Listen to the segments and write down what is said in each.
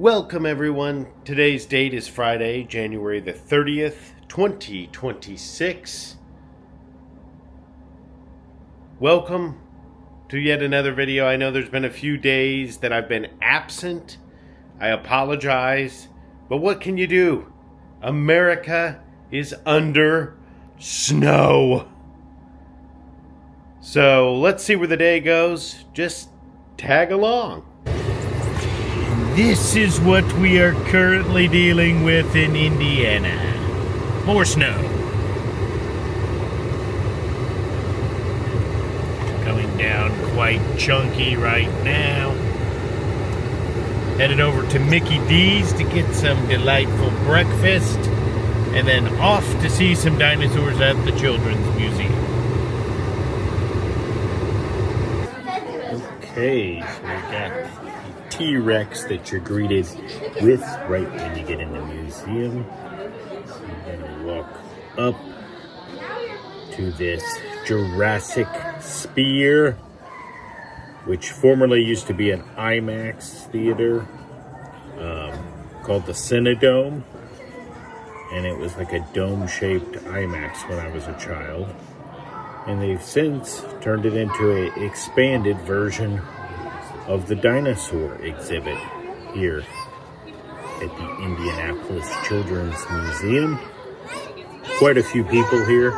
Welcome everyone. Today's date is Friday, January the 30th, 2026. Welcome to yet another video. I know there's been a few days that I've been absent. I apologize, but what can you do? America is under snow. So let's see where the day goes. Just tag along. This is what we are currently dealing with in Indiana. More snow. Coming down quite chunky right now. Headed over to Mickey D's to get some delightful breakfast. And then off to see some dinosaurs at the Children's Museum. Okay, so we got T-Rex that you're greeted with right when you get in the museum. I'm gonna walk up to this Jurassic Sphere, which formerly used to be an IMAX theater called the Cinedome, and it was like a dome-shaped IMAX when I was a child, and they've since turned it into an expanded version of the dinosaur exhibit here at the Indianapolis Children's Museum. Quite a few people here,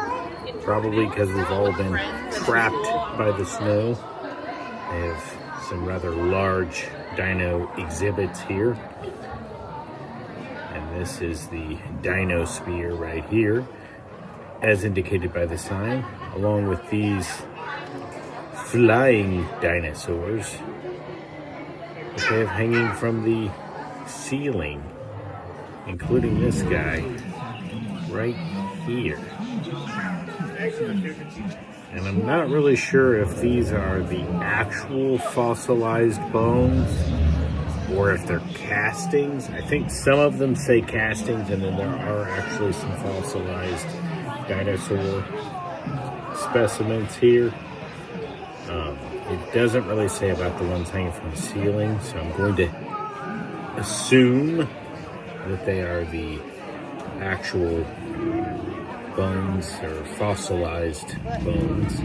probably because we've all been trapped by the snow. They have some rather large dino exhibits here. And this is the Dinosphere right here, as indicated by the sign, along with these flying dinosaurs that they have hanging from the ceiling, including this guy right here. And I'm not really sure if these are the actual fossilized bones or if they're castings. I think some of them say castings, and then there are actually some fossilized dinosaur specimens here. It doesn't really say about the ones hanging from the ceiling, so I'm going to assume that they are the actual bones or fossilized bones.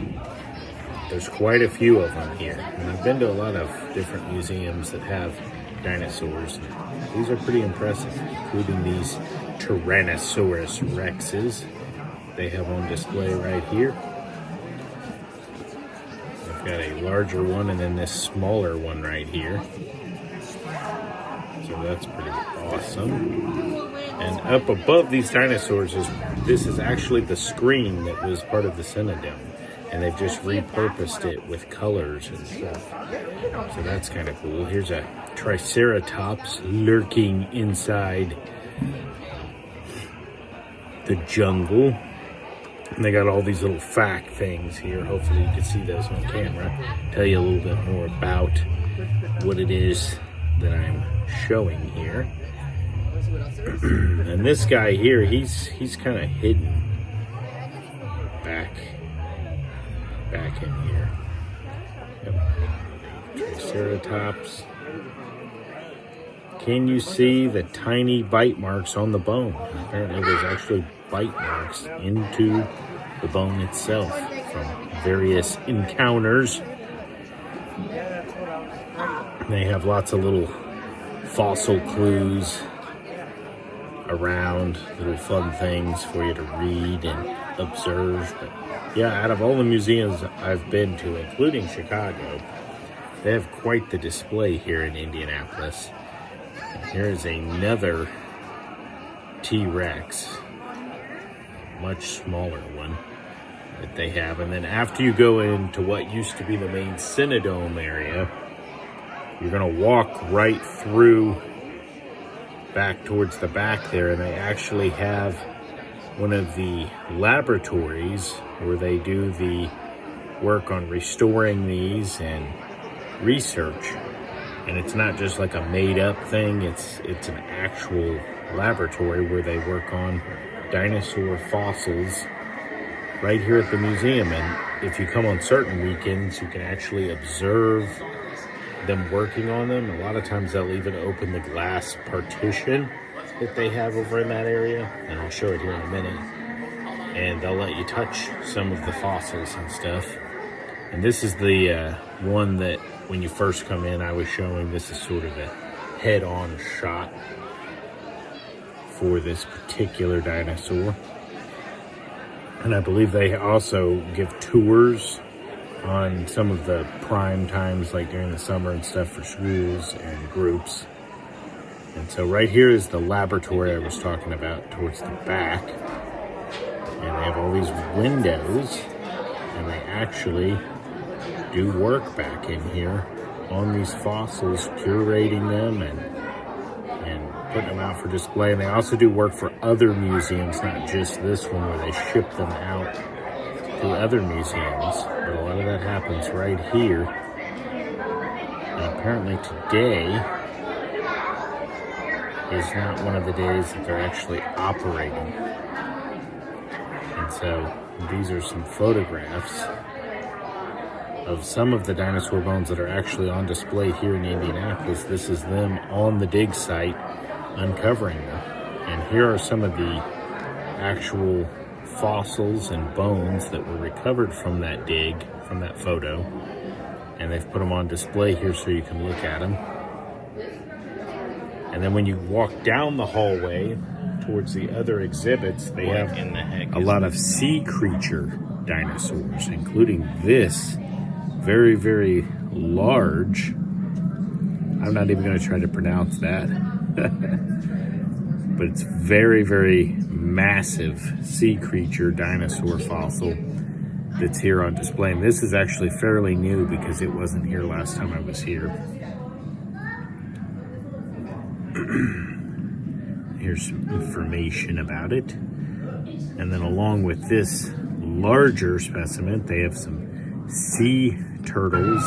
There's quite a few of them here, and I've been to a lot of different museums that have dinosaurs. These are pretty impressive, including these Tyrannosaurus Rexes they have on display right here. Got a larger one and then this smaller one right here. So that's pretty awesome. And up above these dinosaurs this is actually the screen that was part of the Cinedome, and they've just repurposed it with colors and stuff. So that's kind of cool. Here's a Triceratops lurking inside the jungle. And they got all these little fact things here. Hopefully you can see those on camera. Tell you a little bit more about what it is that I'm showing here. And this guy here, he's kind of hidden back in here. Yep. Triceratops. Can you see the tiny bite marks on the bone? Apparently there's actually bite marks into the bone itself from various encounters. They have lots of little fossil clues around, little fun things for you to read and observe. But yeah, out of all the museums I've been to, including Chicago, they have quite the display here in Indianapolis. Here's another T-Rex, much smaller one that they have. And then after you go into what used to be the main Cinedome area, you're gonna walk right through back towards the back there, and they actually have one of the laboratories where they do the work on restoring these and research. And it's not just like a made-up thing, it's an actual laboratory where they work on dinosaur fossils right here at the museum. And if you come on certain weekends, you can actually observe them working on them. A lot of times they'll even open the glass partition that they have over in that area, and I'll show it here in a minute. And they'll let you touch some of the fossils and stuff. And this is the one that when you first come in I was showing. This is sort of a head-on shot for this particular dinosaur. And I believe they also give tours on some of the prime times, like during the summer and stuff, for schools and groups. And so right here is the laboratory I was talking about towards the back. And they have all these windows, and they actually do work back in here on these fossils, curating them and putting them out for display. And they also do work for other museums, not just this one where they ship them out to other museums. But a lot of that happens right here. And apparently today is not one of the days that they're actually operating. And so these are some photographs of some of the dinosaur bones that are actually on display here in Indianapolis. This is them on the dig site uncovering them. And here are some of the actual fossils and bones that were recovered from that dig, from that photo. And they've put them on display here so you can look at them. And then when you walk down the hallway towards the other exhibits, they have a lot of sea creature dinosaurs, including this very, very large, I'm not even going to try to pronounce that, but it's very, very massive sea creature dinosaur fossil that's here on display. And this is actually fairly new because it wasn't here last time I was here. Here's some information about it. And then along with this larger specimen, they have some sea turtles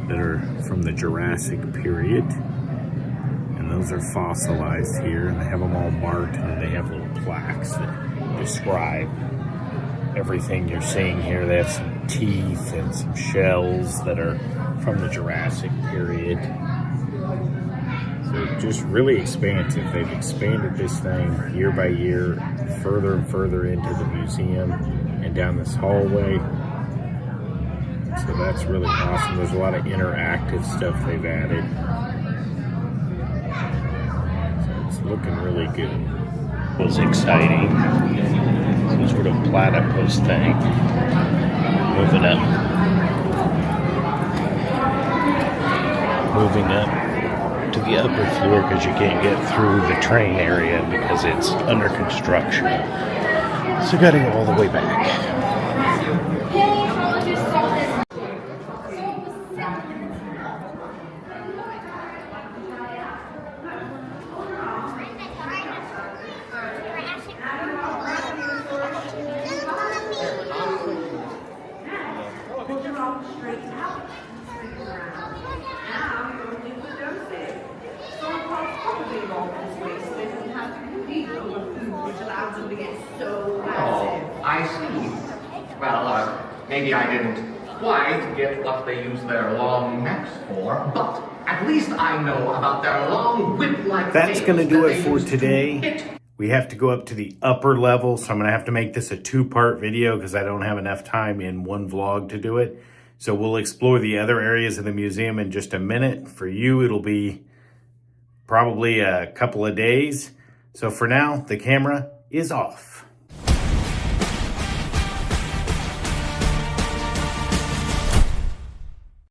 that are from the Jurassic period. And those are fossilized here, and they have them all marked, and they have little plaques that describe everything you're seeing here. They have some teeth and some shells that are from the Jurassic period. So just really expansive. They've expanded this thing year by year, further and further into the museum and down this hallway. So that's really awesome. There's a lot of interactive stuff they've added. So it's looking really good. It was exciting. Some sort of platypus thing. Moving up to the upper floor because you can't get through the train area because it's under construction. So gotta go all the way back. Oh, I see. Well, maybe I didn't quite get what they use their long necks for, but at least I know about their long whip-like That's going to tails do that it they for use to today. hit. We have to go up to the upper level, so I'm going to have to make this a two-part video because I don't have enough time in one vlog to do it. So we'll explore the other areas of the museum in just a minute. For you, it'll be probably a couple of days. So for now, the camera is off.